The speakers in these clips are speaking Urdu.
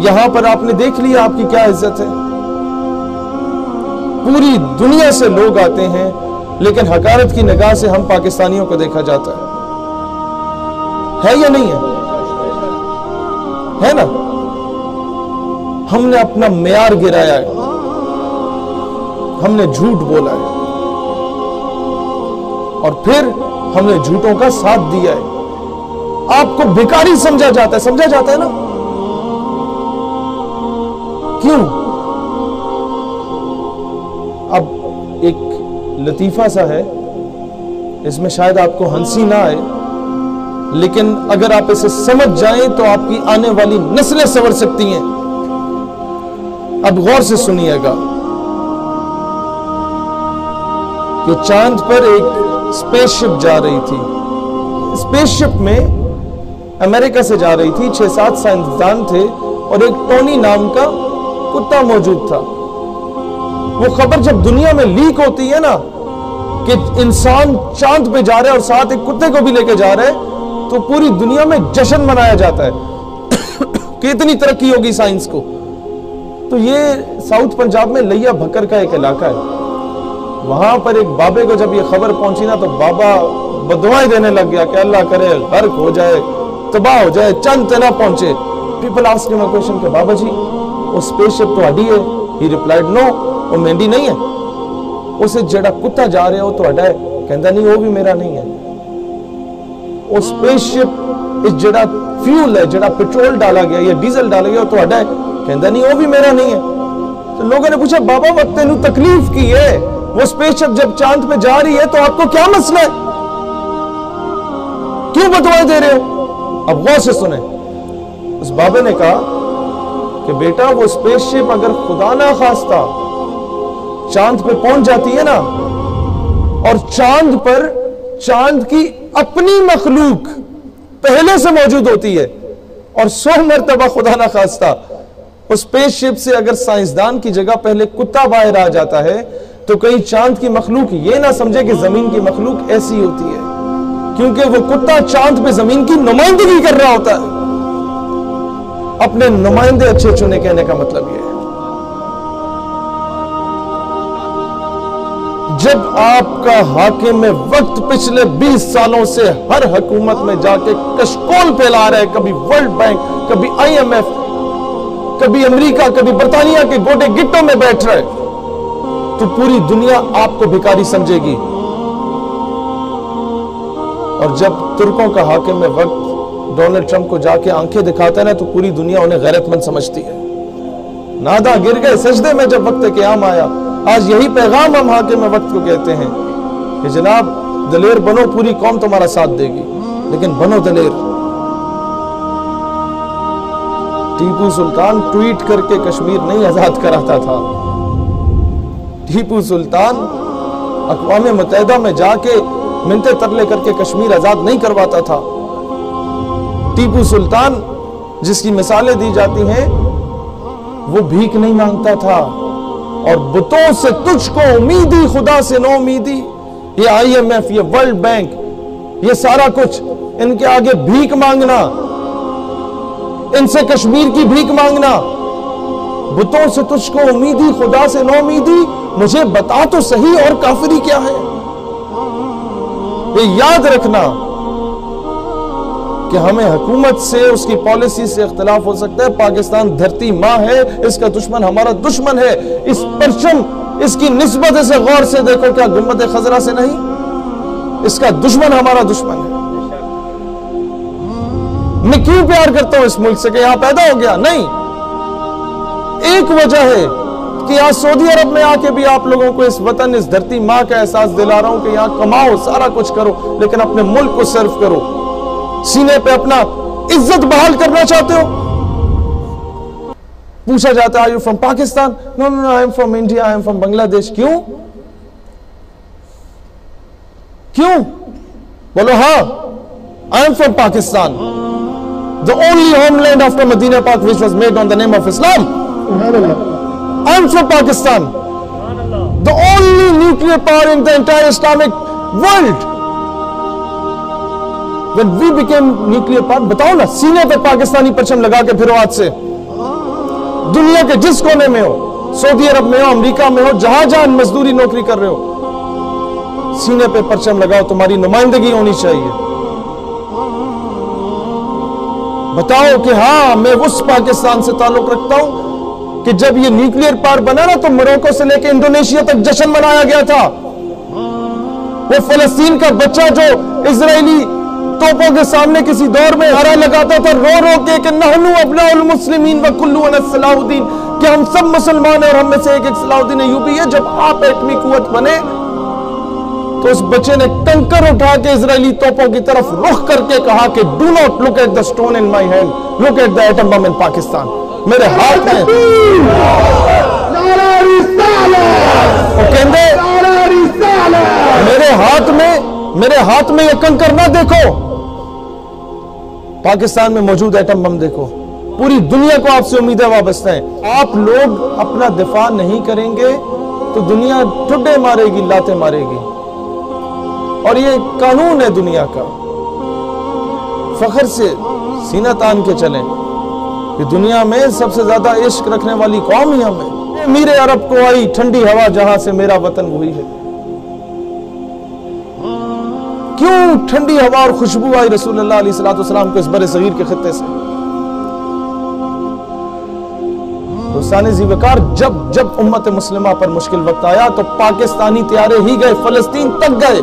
یہاں پر آپ نے دیکھ لیا آپ کی کیا عزت ہے. پوری دنیا سے لوگ آتے ہیں لیکن حقارت کی نگاہ سے ہم پاکستانیوں کو دیکھا جاتا ہے یا نہیں ہے نا؟ ہم نے اپنا معیار گرایا ہے, ہم نے جھوٹ بولا ہے اور پھر ہم نے جھوٹوں کا ساتھ دیا ہے. آپ کو بھکاری سمجھا جاتا ہے نا؟ کیوں؟ اب ایک لطیفہ سا ہے, اس میں شاید آپ کو ہنسی نہ آئے, لیکن اگر آپ اسے سمجھ جائیں تو آپ کی آنے والی نسلیں سنور سکتی ہیں. اب غور سے سنیے گا کہ چاند پر ایک اسپیس شپ جا رہی تھی. اسپیس شپ میں امریکہ سے جا رہی تھی, 6-7 سائنسدان تھے اور ایک ٹونی نام کا کتا موجود تھا. وہ خبر جب دنیا میں لیک ہوتی ہے نا کہ انسان چاند پہ جا رہا ہے اور ساتھ ایک کتے کو بھی لے کے جا رہا ہے, تو پوری دنیا میں جشن منایا جاتا ہے کہ اتنی ترقی ہوگی سائنس کو. تو یہ ساؤتھ پنجاب میں لیا بھکر کا ایک علاقہ ہے. وہاں پر ایک بابے کو جب یہ خبر پہنچی نا تو بابا بدوائیں دینے لگ گیا کہ اللہ کرے غرق ہو جائے, تباہ ہو جائے, چند تک نہ پہنچے. پیپل آسکڈ ہم اے کوسچن کہ بابا جی وہ اسپیس شپ تہاڈی ہے؟ ہی ریپلائڈ نو, وہ مینڈی نہیں ہے. اسے جڑا کتا جا رہے ہو تہاڈا ہے؟ کہندا نہیں, وہ بھی میرا نہیں ہے. وہ اسپیس شپ اس جڑا فیول ہے, جڑا پیٹرول ڈالا گیا یا ڈیزل ڈالا گیا, وہ تہاڈا ہے؟ کہندا نہیں, وہ بھی میرا نہیں ہے. تو لوگوں نے پوچھا بابا وقت تینوں تکلیف کی ہے, وہ اسپیس شپ جب چاند پہ جا رہی ہے تو آپ کو کیا مسئلہ ہے, کیوں بدوائیں دے رہے ہو؟ اب غور سے سنیں. اس بابے نے کہا کہ بیٹا وہ اسپیس شپ اگر خدا نہ خواستہ چاند پہ پہنچ جاتی ہے نا, اور چاند پر چاند کی اپنی مخلوق پہلے سے موجود ہوتی ہے, اور 100 مرتبہ خدا نہ خواستہ اس اسپیس شپ سے اگر سائنسدان کی جگہ پہلے کتا باہر آ جاتا ہے, تو کہیں چاند کی مخلوق یہ نہ سمجھے کہ زمین کی مخلوق ایسی ہوتی ہے, کیونکہ وہ کتا چاند پہ زمین کی نمائندگی کر رہا ہوتا ہے. اپنے نمائندے اچھے چنے کہنے کا مطلب یہ ہے. جب آپ کا حاکم وقت پچھلے 20 سالوں سے ہر حکومت میں جا کے کشکول پھیلا رہا ہے, کبھی ورلڈ بینک, کبھی IMF, کبھی امریکہ, کبھی برطانیہ کے گوٹے گٹوں میں بیٹھ رہا ہے, تو پوری دنیا آپ کو بھکاری سمجھے گی. اور جب ترکوں کا حاکم وقت ڈونلڈ ٹرمپ کو جا کے آنکھیں دکھاتا ہے نا, تو پوری دنیا انہیں غیرت مند سمجھتی ہے. نادا گر گئے سجدے میں جب وقت قیام آیا. آج یہی پیغام ہم حاکم وقت کو کہتے ہیں کہ جناب دلیر بنو, پوری قوم تمہارا ساتھ دے گی, لیکن بنو دلیر. ٹیپو سلطان ٹویٹ کر کے کشمیر نہیں آزاد کراتا تھا. ٹیپو سلطان اقوام متحدہ میں جا کے منتے ترلے کر کے کشمیر آزاد نہیں کرواتا تھا. ٹیپو سلطان جس کی مثالیں دی جاتی ہیں وہ بھیک نہیں مانگتا تھا, اور بتوں سے تجھ کو امیدی خدا سے نو امیدی. یہ IMF, یہ ورلڈ بینک, یہ سارا کچھ ان کے آگے بھیک مانگنا, ان سے کشمیر کی بھیک مانگنا. بتوں سے تجھ کو امیدی خدا سے نو امیدی, مجھے بتا تو صحیح اور کافری کیا ہے. یہ یاد رکھنا کہ ہمیں حکومت سے, اس کی پالیسی سے اختلاف ہو سکتا ہے. پاکستان دھرتی ماں ہے, اس کا دشمن ہمارا دشمن ہے. اس پرچم, اس کی نسبت سے غور سے دیکھو, کیا گنبد خضرا سے نہیں, اس کا دشمن ہمارا دشمن ہے. میں کیوں پیار کرتا ہوں اس ملک سے کہ یہاں پیدا ہو گیا؟ نہیں, ایک وجہ ہے کہ یہاں سعودی عرب میں آ کے بھی آپ لوگوں کو اس وطن, اس دھرتی ماں کا احساس دلا رہا ہوں کہ یہاں کماؤ, سارا کچھ کرو, لیکن اپنے ملک کو سرو کرو. سینے پہ اپنا عزت بحال کرنا چاہتے ہو؟ پوچھا جاتا ہے are you from Pakistan? No, I am from India, I am from Bangladesh. کیوں؟ بولو ہاں, I am from Pakistan, the only homeland after Medina Park which was made on the name of Islam. I am from Pakistan, the only nuclear power in the entire Islamic world. When we became nuclear power, بتاؤ نا, سینے پہ پاکستانی پرچم لگا کے پھرو آج سے. دنیا کے جس کونے میں ہو، سعودی عرب میں ہو، امریکہ میں ہو، جہاں جہاں مزدوری نوکری کر رہے ہو، سینے پہ پرچم لگاؤ، تمہاری نمائندگی ہونی چاہیے۔ بتاؤ کہ ہاں میں اس پاکستان سے تعلق رکھتا ہوں کہ جب یہ نیوکلیئر پاور بنا نا تو موروکو سے لے کے انڈونیشیا تک جشن منایا گیا تھا۔ وہ فلسطین کا بچہ جو اسرائیلی توپوں کے سامنے کسی دور میں نعرہ لگاتا تھا رو رو کے کہ نحنو ابناء المسلمین وکلنا صلاح الدین، کہ ہم سب مسلمان ہیں اور ہم میں سے ایک صلاح الدین ایوبی ہے۔ جب آپ ایٹمی قوت بنے تو اس بچے نے کنکر اٹھا کے اسرائیلی توپوں کی طرف رخ کر کے کہا کہ do not look at the stone in my hand, look at the atom bomb in Pakistan. میرے ہاتھ میں میرے ہاتھ میں یہ کنکر نہ دیکھو، پاکستان میں موجود ایٹم بم دیکھو۔ پوری دنیا کو آپ سے امیدیں وابستہ ہیں۔ آپ لوگ اپنا دفاع نہیں کریں گے تو دنیا ٹھڈے مارے گی، لاتیں مارے گی، اور یہ قانون ہے دنیا کا۔ فخر سے سینہ تان کے چلیں کہ دنیا میں سب سے زیادہ عشق رکھنے والی قوم ہی ہم ہیں۔ میرے عرب کو آئی ٹھنڈی ہوا جہاں سے میرا وطن وہی ہے۔ کیوں ٹھنڈی ہوا اور خوشبو آئی رسول اللہ علیہ السلام کو اس بر صغیر کے خطے سے؟ دوستان ذی وقار، جب امت مسلمہ پر مشکل وقت آیا تو پاکستانی طیارے ہی گئے، فلسطین تک گئے۔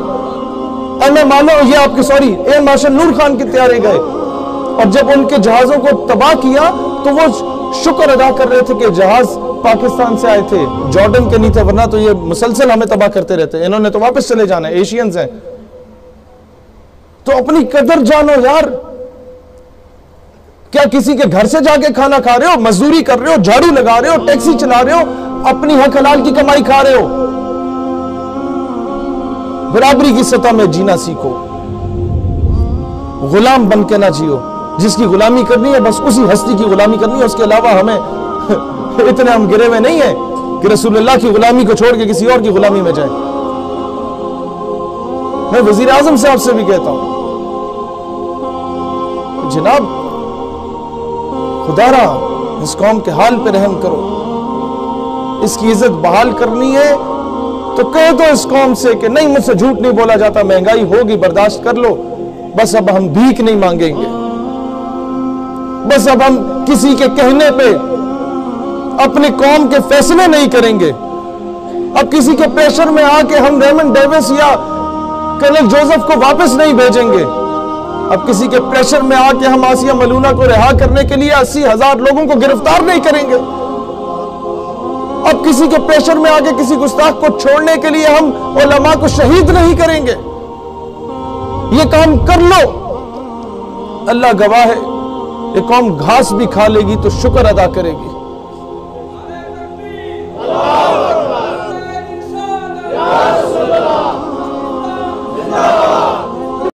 ایئر مارشل نور خان کے طیارے گئے، اور جب ان کے جہازوں کو تباہ کیا تو وہ شکر ادا کر رہے تھے کہ جہاز پاکستان سے آئے تھے، جارڈن کے نہیں تھے، ورنہ تو یہ مسلسل ہمیں تباہ کرتے رہتے، انہوں نے تو واپس چلے جانا ہے، ایشینز ہیں۔ تو اپنی قدر جانو یار۔ کیا کسی کے گھر سے جا کے کھانا کھا رہے ہو، مزدوری کر رہے ہو، جھاڑو لگا رہے ہو، ٹیکسی چلا رہے ہو، اپنی حق حلال کی کمائی کھا رہے ہو؟ برابری کی سطح میں جینا سیکھو، غلام بن کے نہ جیو۔ جس کی غلامی کرنی ہے بس اسی ہستی کی غلامی کرنی ہے، اس کے علاوہ ہمیں اتنے ہم گرے ہوئے نہیں ہیں کہ رسول اللہ کی غلامی کو چھوڑ کے کسی اور کی غلامی میں جائیں۔ میں وزیر اعظم صاحب سے بھی کہتا ہوں، جناب خدا را اس قوم کے حال پہ رحم کرو، اس کی عزت بحال کرنی ہے تو کہہ دو اس قوم سے کہ نہیں، مجھ سے جھوٹ نہیں بولا جاتا، مہنگائی ہوگی برداشت کر لو، بس اب ہم بھیک نہیں مانگیں گے، بس اب ہم کسی کے کہنے پہ اپنی قوم کے فیصلے نہیں کریں گے، اب کسی کے پریشر میں آ کے ہم ریمنڈ ڈیوس یا کرنل جوزف کو واپس نہیں بھیجیں گے، اب کسی کے پریشر میں آ کے ہم آسیہ ملونہ کو رہا کرنے کے لیے 80,000 لوگوں کو گرفتار نہیں کریں گے، اب کسی کے پریشر میں آ کے کسی گستاخ کو چھوڑنے کے لیے ہم علماء کو شہید نہیں کریں گے۔ یہ کام کر لو، اللہ گواہ ہے، یہ قوم گھاس بھی کھا لے گی تو شکر ادا کرے گی۔